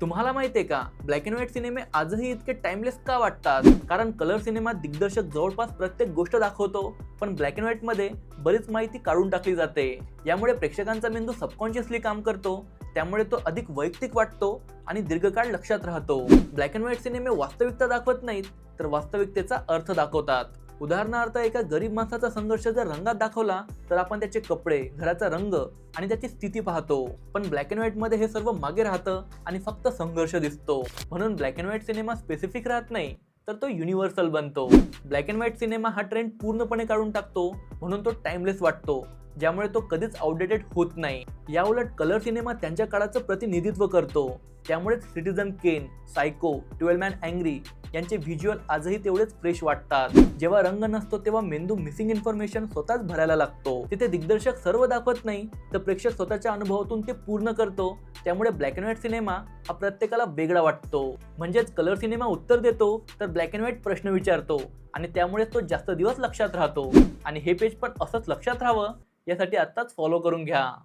तुम्हाला माहितीये का, ब्लॅक अँड व्हाईट सिनेमे आजही इतके टाइमलेस का वाटतात? कारण कलर सिनेमात दिग्दर्शक जवळपास प्रत्येक गोष्ट दाखवतो, पण ब्लॅक अँड व्हाईट मध्ये बरीच माहिती काढून टाकली जाते. यामुळे प्रेक्षकांचा मेंदू सबकॉन्शियसली काम करतो, त्यामुळे तो अधिक वैयक्तिक वाटतो आणि दीर्घकाळ लक्षात राहतो. ब्लॅक अँड व्हाईट सिनेमे वास्तविकता दाखवत नाहीत, तर वास्तविकतेचा अर्थ दाखवतात. उदाहरणार्थ, एका गरीब माणसाचा संघर्ष जर रंगात दाखवला तर आपण त्याचे कपडे, घराचा रंग आणि त्याची स्थिती पाहतो. पण ब्लॅक अँड व्हाईट मध्ये हे सर्व मागे राहतं आणि फक्त संघर्ष दिसतो. म्हणून black and white cinema specific राहत नाही, तर तो युनिव्हर्सल बनतो. ब्लॅक अँड व्हाईट सिनेमा हा ट्रेंड पूर्णपणे काढून टाकतो, म्हणून तो टाइमलेस वाटतो, ज्यामुळे तो कधीच आउटडेटेड होत नाही. याउलट कलर सिनेमा त्यांच्या काळाचं प्रतिनिधित्व करतो. त्यामुळे Citizen Kane, Saiko, 12 man angry यांचे व्हिज्युअल आजही तेवढेच फ्रेश वाटतात. जेव्हा रंग नसतो तेव्हा मेंदू मिसिंग इन्फॉर्मेशन स्वतःच भरायला लागतो. तिथे दिग्दर्शक सर्व दाखवत नाही, तर प्रेक्षक स्वतःच्या अनुभवातून ते पूर्ण करतो. त्यामुळे ब्लॅक अँड व्हाईट सिनेमा हा प्रत्येकाला वेगळा वाटतो. म्हणजेच कलर सिनेमा उत्तर देतो, तर ब्लॅक अँड व्हाईट प्रश्न विचारतो आणि त्यामुळे तो जास्त दिवस लक्षात राहतो. आणि हे पेज पण असंच लक्षात राहावं यासाठी आत्ताच फॉलो करून घ्या.